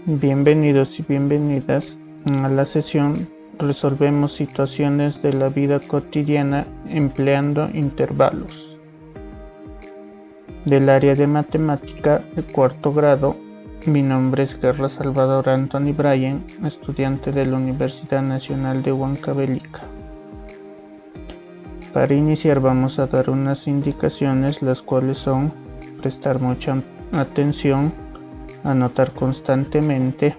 Bienvenidos y bienvenidas a la sesión Resolvemos situaciones de la vida cotidiana empleando intervalos. Del área de matemática de cuarto grado, mi nombre es Guerra Salvador Anthony Bryan, estudiante de la Universidad Nacional de Huancavelica. Para iniciar vamos a dar unas indicaciones, las cuales son prestar mucha atención, anotar constantemente.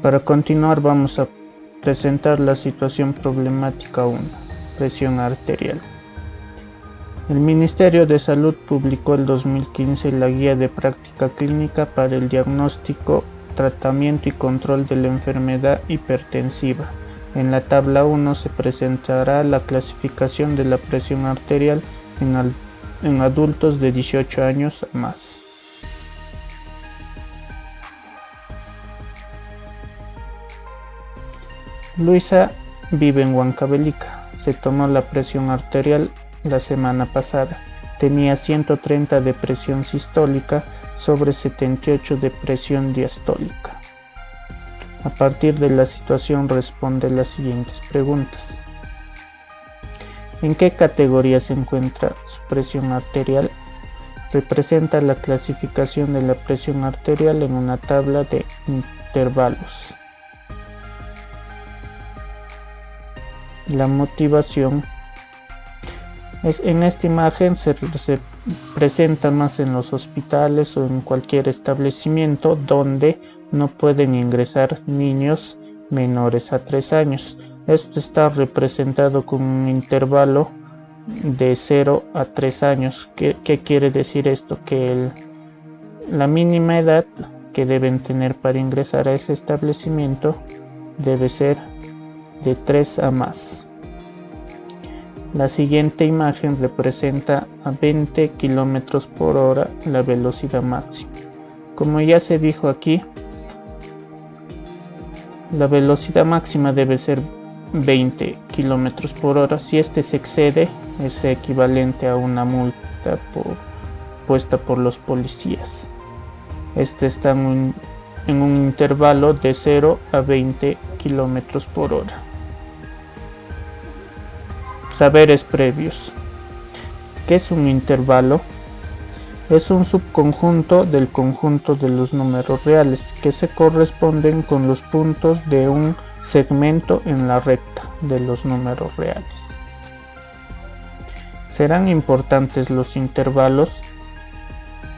Para continuar vamos a presentar la situación problemática 1, presión arterial. El Ministerio de Salud publicó el 2015 la Guía de Práctica Clínica para el Diagnóstico, Tratamiento y Control de la Enfermedad Hipertensiva. En la tabla 1 se presentará la clasificación de la presión arterial en adultos de 18 años a más. Luisa vive en Huancavelica. Se tomó la presión arterial la semana pasada. Tenía 130 de presión sistólica sobre 78 de presión diastólica. A partir de la situación responde las siguientes preguntas. ¿En qué categoría se encuentra su presión arterial? Representa la clasificación de la presión arterial en una tabla de intervalos. La motivación en esta imagen se presenta más en los hospitales o en cualquier establecimiento donde no pueden ingresar niños menores a 3 años. Esto está representado con un intervalo de 0 a 3 años. ¿Qué quiere decir esto? Que la mínima edad que deben tener para ingresar a ese establecimiento debe ser de 3 a más. La siguiente imagen representa a 20 km por hora la velocidad máxima. Como ya se dijo aquí, la velocidad máxima debe ser 20 km por hora. Si este se excede, es equivalente a una multa puesta por los policías. Este está en un intervalo de 0 a 20 km por hora. Saberes previos. ¿Qué es un intervalo? Es un subconjunto del conjunto de los números reales que se corresponden con los puntos de un segmento en la recta de los números reales. Serán importantes los intervalos.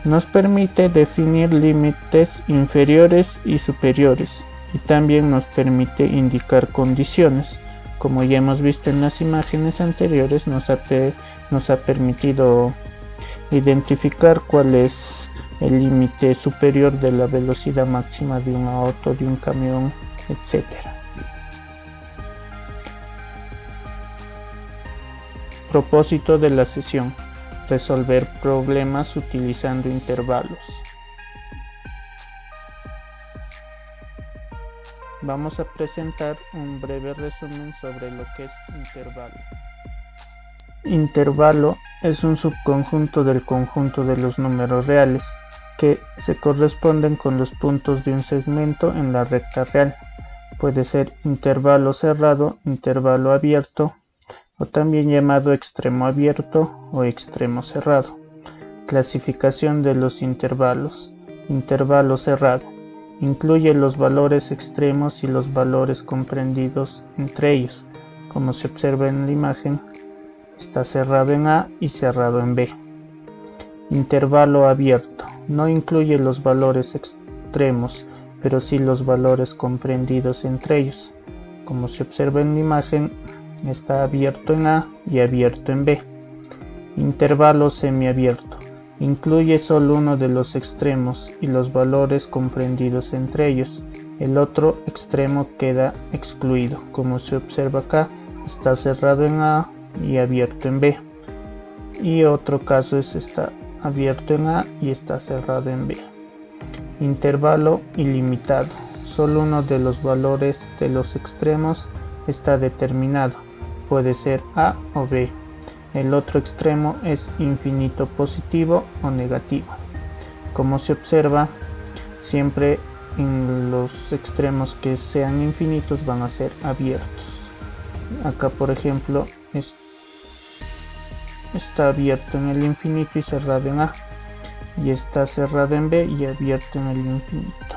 Nos permite definir límites inferiores y superiores y también nos permite indicar condiciones. Como ya hemos visto en las imágenes anteriores, nos ha permitido identificar cuál es el límite superior de la velocidad máxima de un auto, de un camión, etc. Propósito de la sesión: resolver problemas utilizando intervalos. Vamos a presentar un breve resumen sobre lo que es intervalo. Intervalo es un subconjunto del conjunto de los números reales que se corresponden con los puntos de un segmento en la recta real. Puede ser intervalo cerrado, intervalo abierto o también llamado extremo abierto o extremo cerrado. Clasificación de los intervalos. Intervalo cerrado. Incluye los valores extremos y los valores comprendidos entre ellos. Como se observa en la imagen, está cerrado en A y cerrado en B. Intervalo abierto. No incluye los valores extremos, pero sí los valores comprendidos entre ellos. Como se observa en la imagen, está abierto en A y abierto en B. Intervalo semiabierto. Incluye solo uno de los extremos y los valores comprendidos entre ellos. El otro extremo queda excluido. Como se observa acá, está cerrado en A y abierto en B. Y otro caso está abierto en A y está cerrado en B. Intervalo ilimitado. Solo uno de los valores de los extremos está determinado. Puede ser A o B. El otro extremo es infinito positivo o negativo. Como se observa, siempre en los extremos que sean infinitos van a ser abiertos. Acá, por ejemplo, está abierto en el infinito y cerrado en A, y está cerrado en B y abierto en el infinito.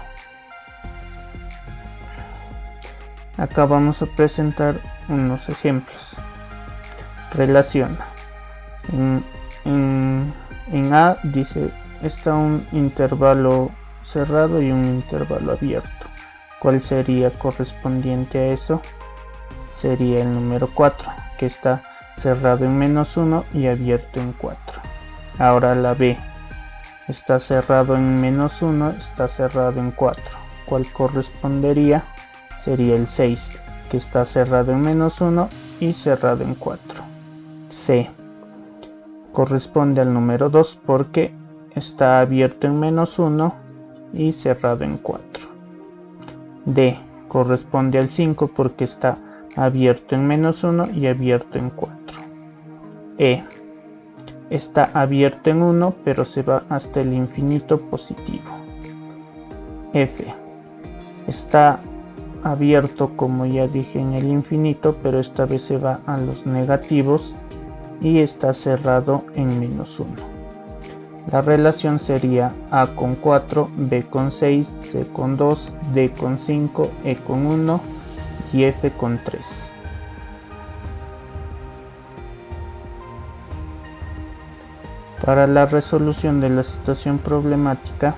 Acá vamos a presentar unos ejemplos. Relaciona. En A dice está un intervalo cerrado y un intervalo abierto. ¿Cuál sería correspondiente a eso? Sería el número 4, que está cerrado en -1 y abierto en 4. Ahora la B. Está cerrado en -1, está cerrado en 4. ¿Cuál correspondería? Sería el 6, que está cerrado en -1 y cerrado en 4. C. Corresponde al número 2 porque está abierto en -1 y cerrado en 4. D. Corresponde al 5 porque está abierto en -1 y abierto en 4. E. Está abierto en 1 pero se va hasta el infinito positivo. F. Está abierto, como ya dije, en el infinito, pero esta vez se va a los negativos y está cerrado en -1. La relación sería A con 4, B con 6, C con 2, D con 5, E con 1 y F con 3. Para la resolución de la situación problemática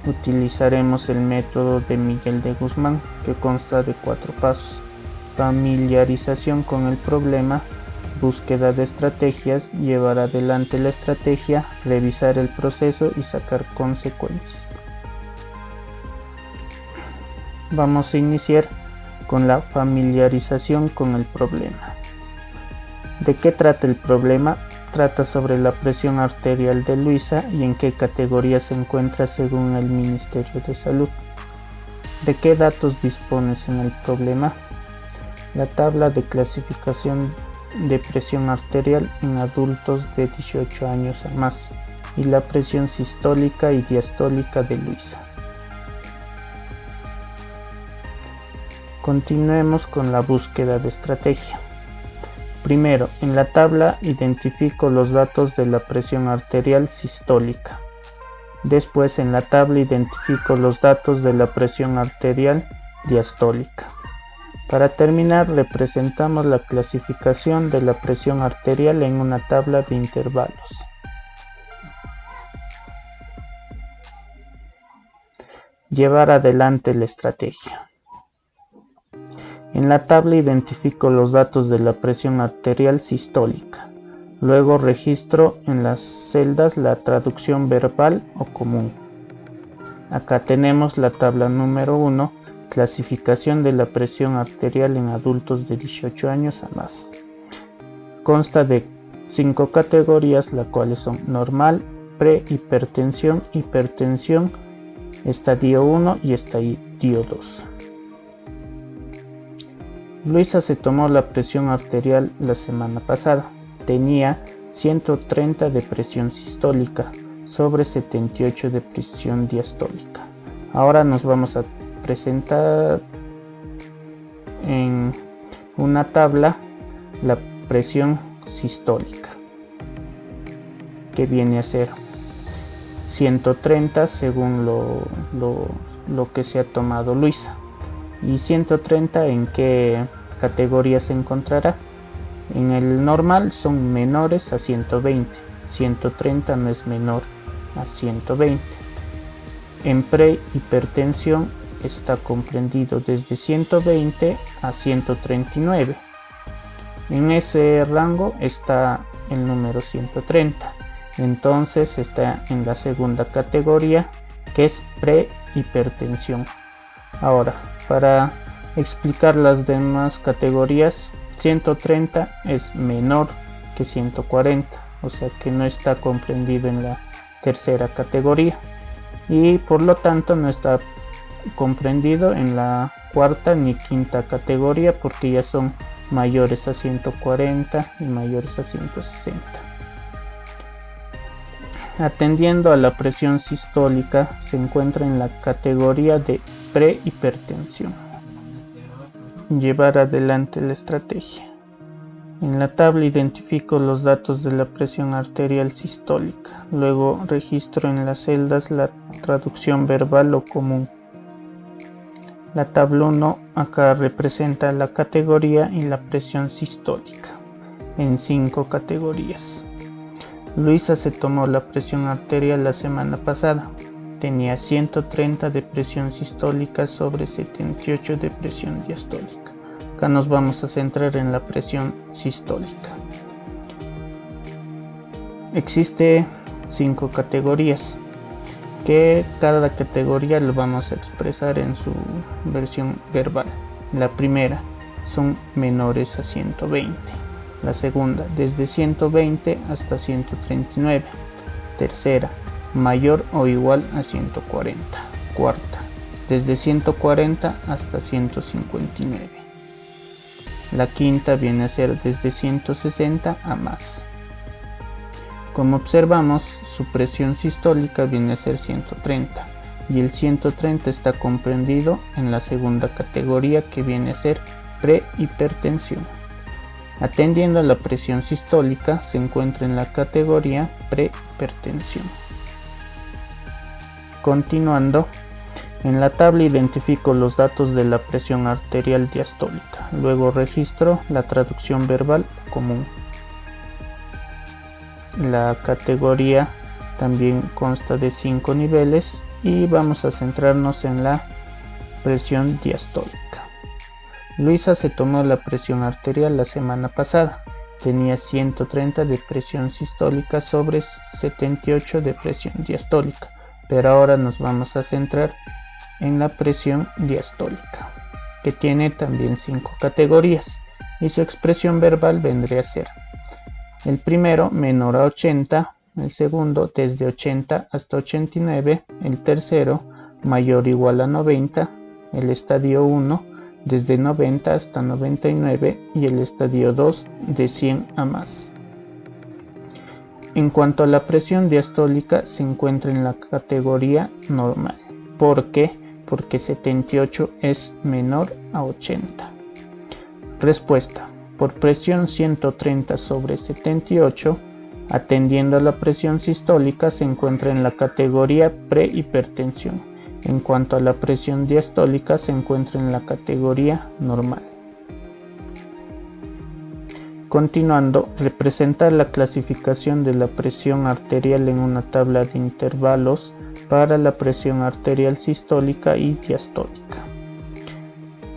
utilizaremos el método de Miguel de Guzmán, que consta de 4 pasos: familiarización con el problema, búsqueda de estrategias, llevar adelante la estrategia, revisar el proceso y sacar consecuencias. Vamos a iniciar con la familiarización con el problema. ¿De qué trata el problema? Trata sobre la presión arterial de Luisa y en qué categoría se encuentra según el Ministerio de Salud. ¿De qué datos dispones en el problema? La tabla de clasificación de presión arterial en adultos de 18 años a más y la presión sistólica y diastólica de Luisa. Continuemos con la búsqueda de estrategia. Primero, en la tabla identifico los datos de la presión arterial sistólica. Después, en la tabla identifico los datos de la presión arterial diastólica. Para terminar, representamos la clasificación de la presión arterial en una tabla de intervalos. Llevar adelante la estrategia. En la tabla identifico los datos de la presión arterial sistólica. Luego registro en las celdas la traducción verbal o común. Acá tenemos la tabla número 1, clasificación de la presión arterial en adultos de 18 años a más. Consta de 5 categorías, las cuales son normal, prehipertensión, hipertensión, estadio 1 y estadio 2. Luisa se tomó la presión arterial la semana pasada. Tenía 130 de presión sistólica sobre 78 de presión diastólica. Ahora nos vamos a presentar en una tabla la presión sistólica, que viene a ser 130 según lo que se ha tomado Luisa. ¿Y 130 en qué categoría se encontrará? En el normal son menores a 120, 130 no es menor a 120. En prehipertensión está comprendido desde 120 a 139. En ese rango está el número 130. Entonces está en la segunda categoría, que es prehipertensión. Ahora, para explicar las demás categorías, 130 es menor que 140, o sea que no está comprendido en la tercera categoría y por lo tanto no está comprendido en la cuarta ni quinta categoría porque ya son mayores a 140 y mayores a 160. Atendiendo a la presión sistólica, se encuentra en la categoría de prehipertensión. Llevar adelante la estrategia. En la tabla identifico los datos de la presión arterial sistólica. Luego registro en las celdas la traducción verbal o común. La tabla 1 acá representa la categoría y la presión sistólica en 5 categorías. Luisa se tomó la presión arterial la semana pasada. Tenía 130 de presión sistólica sobre 78 de presión diastólica. Acá nos vamos a centrar en la presión sistólica. Existe 5 categorías, que cada categoría lo vamos a expresar en su versión verbal. La primera son menores a 120. La segunda, desde 120 hasta 139. Tercera, mayor o igual a 140. Cuarta, desde 140 hasta 159. La quinta viene a ser desde 160 a más. Como observamos, su presión sistólica viene a ser 130 y el 130 está comprendido en la segunda categoría, que viene a ser prehipertensión. Atendiendo a la presión sistólica, se encuentra en la categoría prehipertensión. Continuando, en la tabla identifico los datos de la presión arterial diastólica. Luego registro la traducción verbal común. La categoría también consta de 5 niveles y vamos a centrarnos en la presión diastólica. Luisa se tomó la presión arterial la semana pasada. Tenía 130 de presión sistólica sobre 78 de presión diastólica, pero ahora nos vamos a centrar en la presión diastólica, que tiene también 5 categorías, y su expresión verbal vendría a ser: el primero, menor a 80, el segundo, desde 80 hasta 89, el tercero, mayor o igual a 90, el estadio 1, desde 90 hasta 99, y el estadio 2, de 100 a más. En cuanto a la presión diastólica, se encuentra en la categoría normal. ¿Por qué? Porque 78 es menor a 80. Respuesta: por presión 130 sobre 78, atendiendo a la presión sistólica, se encuentra en la categoría prehipertensión. En cuanto a la presión diastólica, se encuentra en la categoría normal. Continuando, representar la clasificación de la presión arterial en una tabla de intervalos para la presión arterial sistólica y diastólica.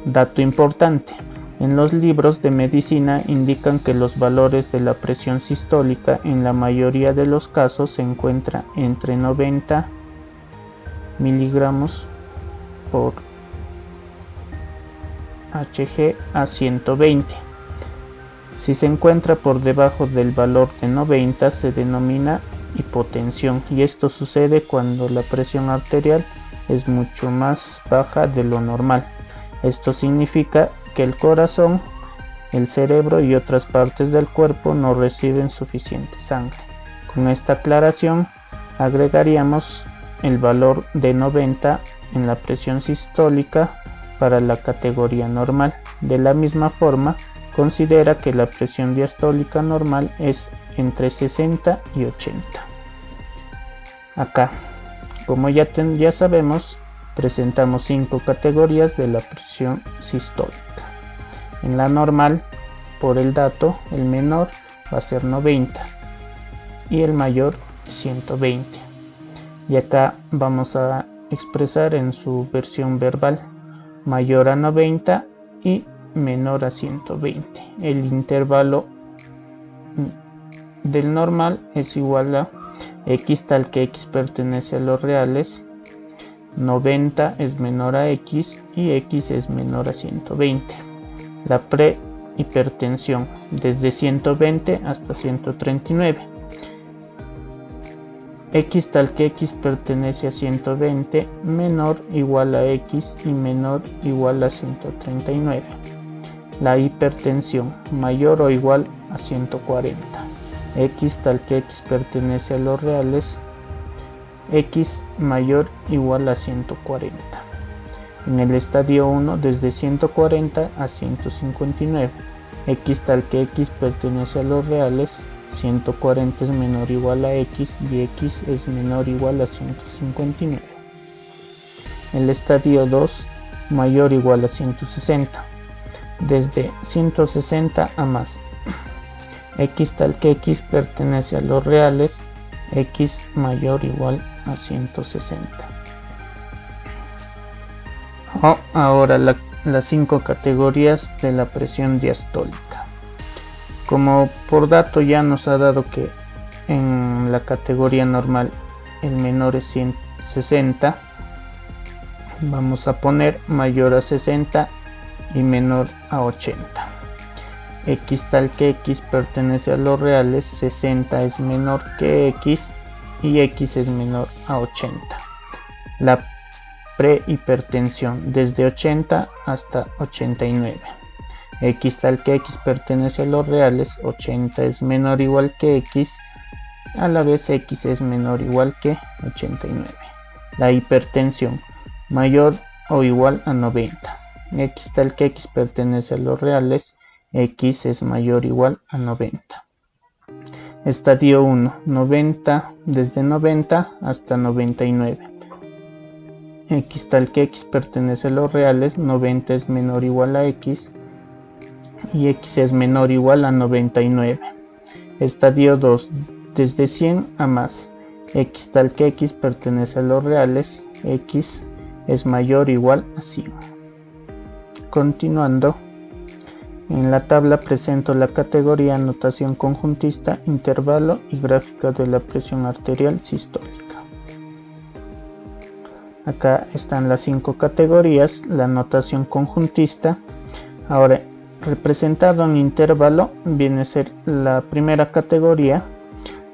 Dato importante: en los libros de medicina indican que los valores de la presión sistólica en la mayoría de los casos se encuentran entre 90 miligramos por Hg a 120. Si se encuentra por debajo del valor de 90, se denomina hipotensión, y esto sucede cuando la presión arterial es mucho más baja de lo normal. Esto significa que el corazón, el cerebro y otras partes del cuerpo no reciben suficiente sangre. Con esta aclaración, agregaríamos el valor de 90 en la presión sistólica para la categoría normal. De la misma forma, considera que la presión diastólica normal es entre 60 y 80. Acá, como ya sabemos, presentamos 5 categorías de la presión sistólica. En la normal, por el dato, el menor va a ser 90 y el mayor 120. Y acá vamos a expresar en su versión verbal: mayor a 90 y menor a 120. El intervalo del normal es igual a x tal que x pertenece a los reales, 90 es menor a x y x es menor a 120. La prehipertensión, desde 120 hasta 139. X tal que x pertenece a 120, menor igual a x y menor igual a 139. La hipertensión, mayor o igual a 140. X tal que x pertenece a los reales, x mayor o igual a 140. En el estadio 1 desde 140 a 159, x tal que x pertenece a los reales, 140 es menor o igual a x y x es menor o igual a 159. El estadio 2 mayor o igual a 160, desde 160 a más, x tal que x pertenece a los reales, x mayor o igual a 160. Ahora las 5 categorías de la presión diastólica. Como por dato ya nos ha dado que en la categoría normal el menor es 160, vamos a poner mayor a 60 y menor a 80. X tal que x pertenece a los reales, 60 es menor que x y x es menor a 80. La prehipertensión desde 80 hasta 89. X tal que x pertenece a los reales, 80 es menor o igual que x, a la vez x es menor o igual que 89. La hipertensión mayor o igual a 90. X tal que x pertenece a los reales, x es mayor o igual a 90. Estadio 1, 90, desde 90 hasta 99. X tal que x pertenece a los reales, 90 es menor o igual a x y x es menor o igual a 99. Estadio 2, desde 100 a más. X tal que x pertenece a los reales, x es mayor o igual a 100. Continuando, en la tabla presento la categoría notación conjuntista, intervalo y gráfica de la presión arterial sistólica. Acá están las 5 categorías, la notación conjuntista. Ahora, representado en intervalo viene a ser la primera categoría,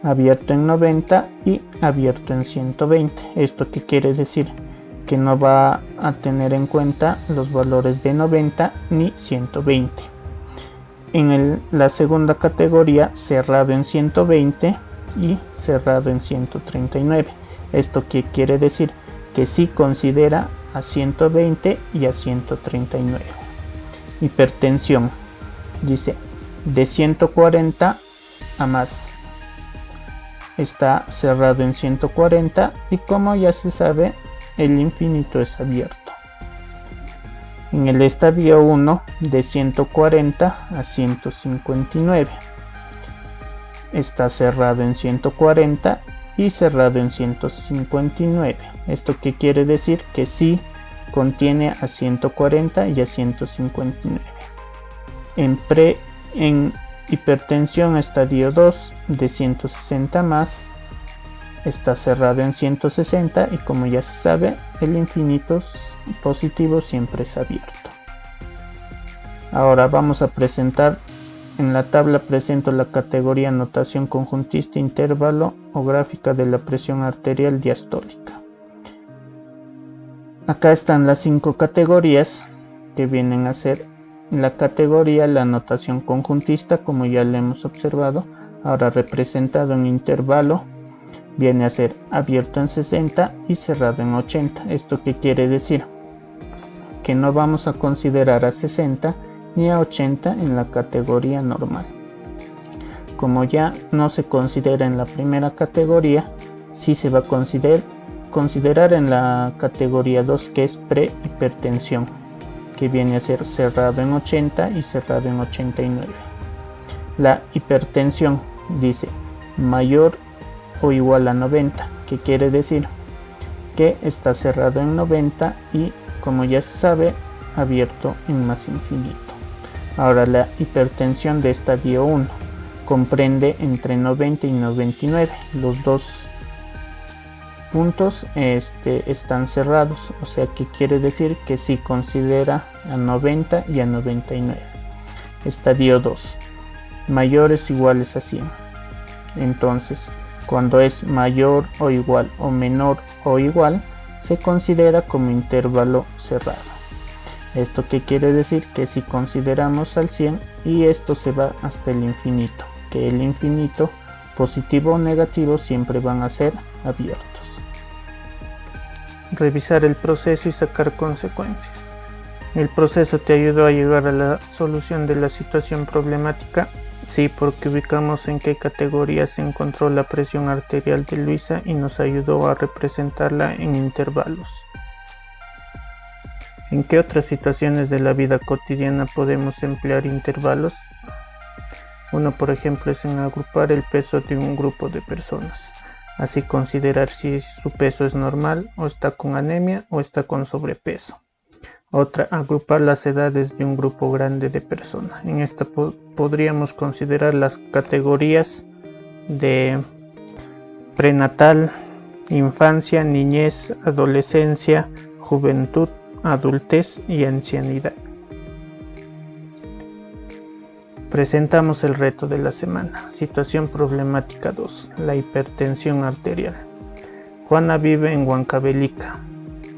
abierto en 90 y abierto en 120. ¿Esto qué quiere decir? Que no va a tener en cuenta los valores de 90 ni 120. En la segunda categoría, cerrado en 120 y cerrado en 139. ¿Esto qué quiere decir? Que sí considera a 120 y a 139. Hipertensión, dice de 140 a más, está cerrado en 140 y como ya se sabe, el infinito es abierto. En el estadio 1 de 140 a 159, está cerrado en 140 y cerrado en 159. ¿Esto qué quiere decir? Que sí contiene a 140 y a 159. En hipertensión estadio 2 de 160 más, está cerrado en 160 y como ya se sabe, el infinito positivo siempre es abierto. Ahora vamos a presentar, en la tabla presento la categoría notación conjuntista, intervalo o gráfica de la presión arterial diastólica. Acá están las 5 categorías que vienen a ser la categoría, la notación conjuntista, como ya lo hemos observado. Ahora representado en intervalo viene a ser abierto en 60 y cerrado en 80. ¿Esto qué quiere decir? Que no vamos a considerar a 60 ni a 80 en la categoría normal. Como ya no se considera en la primera categoría, sí se va a considerar en la categoría 2, que es prehipertensión, que viene a ser cerrado en 80 y cerrado en 89. La hipertensión dice mayor o igual a 90, que quiere decir que está cerrado en 90 y, como ya se sabe, abierto en más infinito. Ahora, la hipertensión de estadio 1 comprende entre 90 y 99. Los dos puntos están cerrados, o sea que quiere decir que sí considera a 90 y a 99. Estadio 2, mayores o iguales a 100. Entonces, cuando es mayor o igual o menor o igual, se considera como intervalo cerrado. ¿Esto qué quiere decir? Que si consideramos al 100 y esto se va hasta el infinito, que el infinito positivo o negativo siempre van a ser abiertos. revisar el proceso y sacar consecuencias. ¿El proceso te ayudó a llegar a la solución de la situación problemática? Sí, porque ubicamos en qué categoría se encontró la presión arterial de Luisa y nos ayudó a representarla en intervalos. ¿En qué otras situaciones de la vida cotidiana podemos emplear intervalos? Uno, por ejemplo, es en agrupar el peso de un grupo de personas. Así considerar si su peso es normal, o está con anemia, o está con sobrepeso. Otra, agrupar las edades de un grupo grande de personas. En esta podríamos considerar las categorías de prenatal, infancia, niñez, adolescencia, juventud, adultez y ancianidad. Presentamos el reto de la semana. Situación problemática 2. La hipertensión arterial. Juana vive en Huancavelica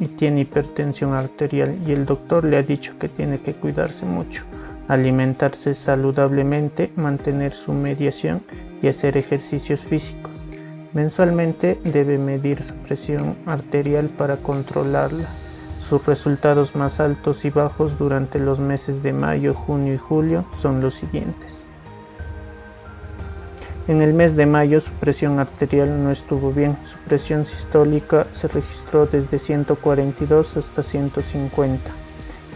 y tiene hipertensión arterial y el doctor le ha dicho que tiene que cuidarse mucho, alimentarse saludablemente, mantener su mediación y hacer ejercicios físicos. Mensualmente debe medir su presión arterial para controlarla. Sus resultados más altos y bajos durante los meses de mayo, junio y julio son los siguientes. En el mes de mayo su presión arterial no estuvo bien, su presión sistólica se registró desde 142 hasta 150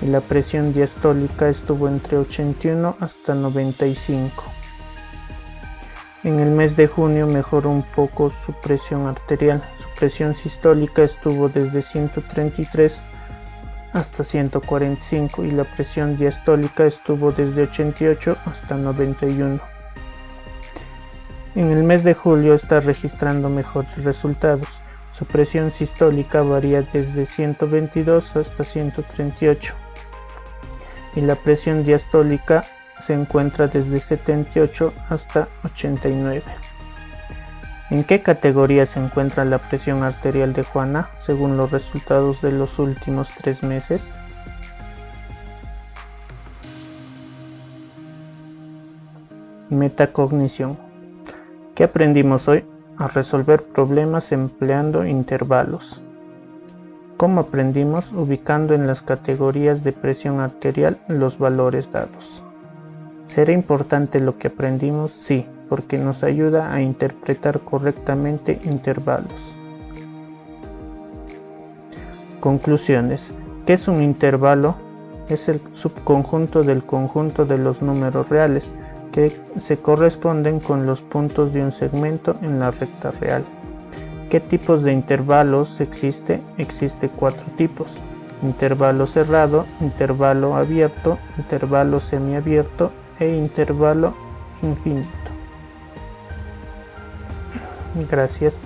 y la presión diastólica estuvo entre 81 hasta 95. En el mes de junio mejoró un poco su presión arterial, su presión sistólica estuvo desde 133 hasta 145 y la presión diastólica estuvo desde 88 hasta 91. En el mes de julio está registrando mejores resultados. Su presión sistólica varía desde 122 hasta 138 y la presión diastólica se encuentra desde 78 hasta 89. ¿En qué categoría se encuentra la presión arterial de Juana según los resultados de los últimos 3 meses? Metacognición. ¿Qué aprendimos hoy? A resolver problemas empleando intervalos. ¿Cómo aprendimos? Ubicando en las categorías de presión arterial los valores dados. ¿Será importante lo que aprendimos? Sí, porque nos ayuda a interpretar correctamente intervalos. Conclusiones. ¿Qué es un intervalo? Es el subconjunto del conjunto de los números reales que se corresponden con los puntos de un segmento en la recta real. ¿Qué tipos de intervalos existe? Existe 4 tipos: intervalo cerrado, intervalo abierto, intervalo semiabierto e intervalo infinito. Gracias.